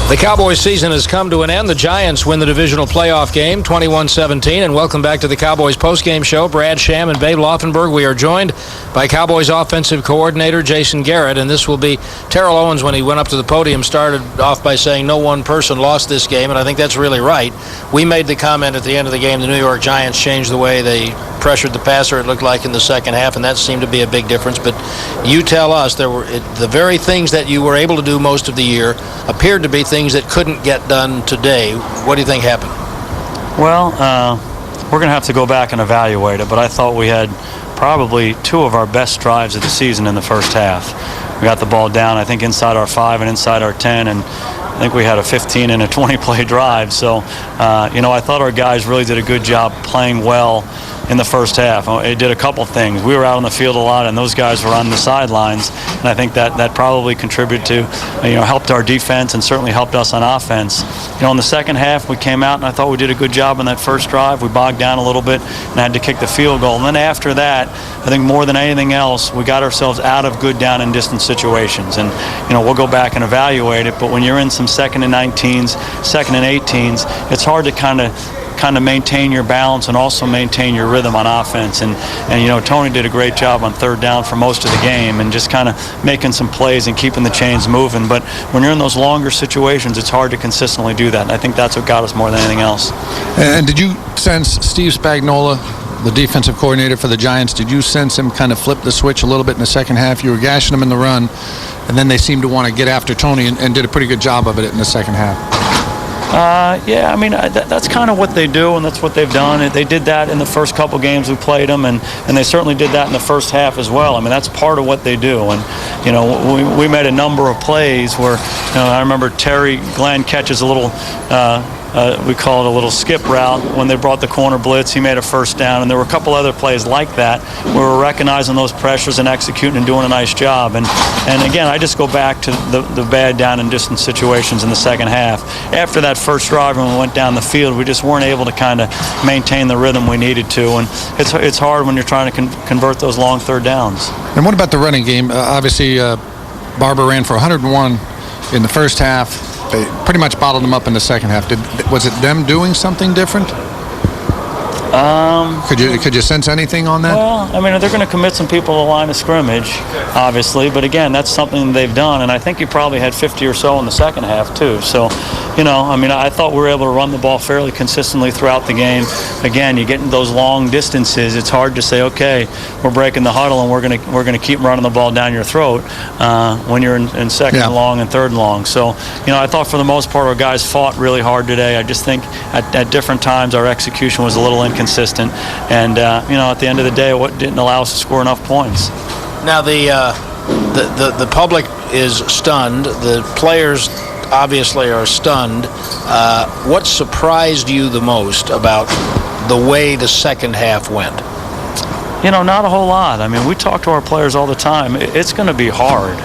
The Cowboys season has come to an end. The Giants win the divisional playoff game 21-17. And welcome back to the Cowboys postgame show. Brad Sham and Babe Laufenberg. We are joined by Cowboys offensive coordinator Jason Garrett. And this will be Terrell Owens, when he went up to the podium, started off by saying no one person lost this game. And I think that's really right. We made the comment at the end of the game, the New York Giants changed the way they pressured the passer, it looked like, in the second half, and that seemed to be a big difference. But you tell us, the very things that you were able to do most of the year appeared to be things that couldn't get done today. What do you think happened? Well, we're going to have to go back and evaluate it, but I thought we had probably two of our best drives of the season in the first half. We got the ball down, I think, inside our 5 and inside our 10, and I think we had a 15 and a 20-play drive. So, I thought our guys really did a good job playing well in the first half. It did a couple things. We were out on the field a lot, and those guys were on the sidelines, and I think that probably contributed to, helped our defense and certainly helped us on offense. In the second half, we came out, and I thought we did a good job on that first drive. We bogged down a little bit and had to kick the field goal. And then after that, I think more than anything else, we got ourselves out of good down and distance situations. And, we'll go back and evaluate it, but when you're in some 2nd and 19s, 2nd and 18s, it's hard to kind of maintain your balance and also maintain your rhythm on offense. And Tony did a great job on third down for most of the game and just kind of making some plays and keeping the chains moving. But when you're in those longer situations, it's hard to consistently do that. And I think that's what got us more than anything else. And did you sense Steve Spagnuolo, the defensive coordinator for the Giants, did you sense him kind of flip the switch a little bit in the second half? You were gashing him in the run, and then they seemed to want to get after Tony and did a pretty good job of it in the second half. That's kind of what they do, and that's what they've done. They did that in the first couple games we played them, and they certainly did that in the first half as well. I mean, that's part of what they do. And, we made a number of plays where, I remember Terry Glenn catches a little, we call it a little skip route. When they brought the corner blitz, he made a first down, and there were a couple other plays like that where we're recognizing those pressures and executing and doing a nice job. And again, I just go back to the bad down and distance situations in the second half. After that first drive, when we went down the field, we just weren't able to kind of maintain the rhythm we needed to, and it's hard when you're trying to convert those long third downs. And what about the running game? Obviously, Barber ran for 101 in the first half. They pretty much bottled them up in the second half. Was it them doing something different? Could you sense anything on that? Well, they're going to commit some people to the line of scrimmage, obviously. But again, that's something they've done. And I think you probably had 50 or so in the second half, too. So, I thought we were able to run the ball fairly consistently throughout the game. Again, you get into those long distances, it's hard to say, okay, we're breaking the huddle and we're going to keep running the ball down your throat when you're in second and long and third and long. So, I thought for the most part our guys fought really hard today. I just think at different times our execution was a little inconsistent, and at the end of the day, what didn't allow us to score enough points. Now the public is stunned. The players obviously are stunned. What surprised you the most about the way the second half went? Not a whole lot. We talk to our players all the time. It's going to be hard.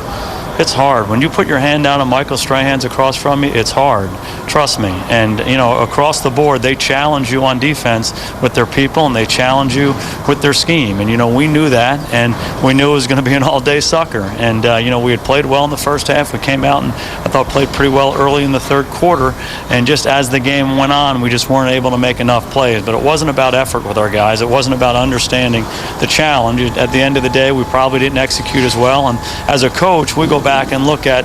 It's hard. When you put your hand down on Michael Strahan's across from me, it's hard. Trust me. And, across the board, they challenge you on defense with their people, and they challenge you with their scheme. And, we knew that, and we knew it was going to be an all-day sucker. And, we had played well in the first half. We came out and I thought played pretty well early in the third quarter. And just as the game went on, we just weren't able to make enough plays. But it wasn't about effort with our guys. It wasn't about understanding the challenge. At the end of the day, we probably didn't execute as well. And as a coach, we go back and look at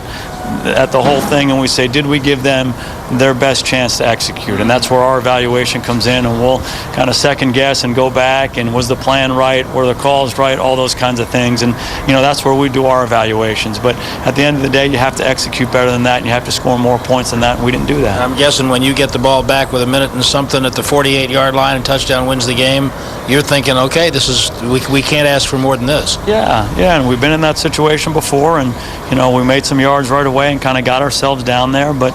the whole thing and we say, did we give them their best chance to execute? And that's where our evaluation comes in, and we'll kind of second guess and go back, and was the plan right, were the calls right, all those kinds of things. And that's where we do our evaluations. But at the end of the day, you have to execute better than that, and you have to score more points than that, and we didn't do that. I'm guessing when you get the ball back with a minute and something at the 48-yard line and touchdown wins the game, you're thinking, okay, we can't ask for more than this. Yeah, and we've been in that situation before, and we made some yards right away and kind of got ourselves down there. But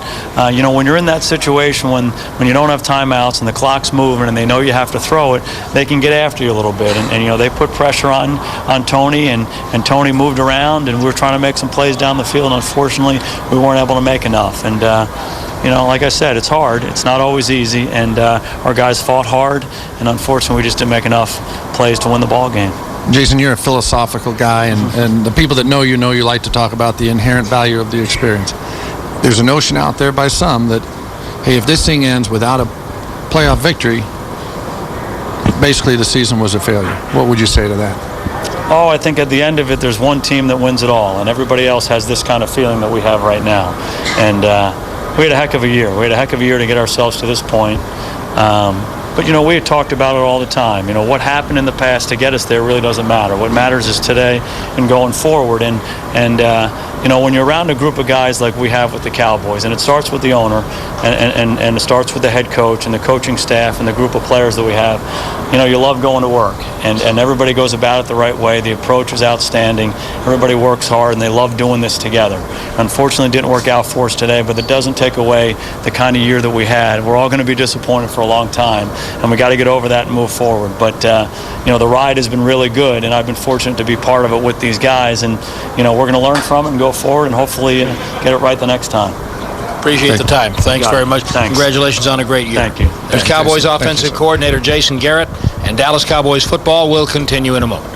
when you're in that situation, when you don't have timeouts and the clock's moving and they know you have to throw it, they can get after you a little bit. And they put pressure on Tony, and Tony moved around, and we were trying to make some plays down the field. Unfortunately, we weren't able to make enough. And like I said, it's hard. It's not always easy, and our guys fought hard, and unfortunately, we just didn't make enough plays to win the ball game. Jason, you're a philosophical guy, and the people that know you like to talk about the inherent value of the experience. there's a notion out there by some that, hey, if this thing ends without a playoff victory, basically the season was a failure. What would you say to that? Oh, I think at the end of it, there's one team that wins it all, and everybody else has this kind of feeling that we have right now. And we had a heck of a year. We had a heck of a year to get ourselves to this point. But, we had talked about it all the time. What happened in the past to get us there really doesn't matter. What matters is today and going forward. And when you're around a group of guys like we have with the Cowboys, and it starts with the owner, and it starts with the head coach and the coaching staff and the group of players that we have, you love going to work. And everybody goes about it the right way. The approach is outstanding. Everybody works hard, and they love doing this together. Unfortunately, it didn't work out for us today, but it doesn't take away the kind of year that we had. We're all going to be disappointed for a long time, and we got to get over that and move forward. But, the ride has been really good, and I've been fortunate to be part of it with these guys. And, we're going to learn from it and go forward and hopefully get it right the next time. Appreciate the time. Thanks very much. Thanks. Congratulations on a great year. Thank you. There's Cowboys offensive coordinator Jason Garrett, and Dallas Cowboys football will continue in a moment.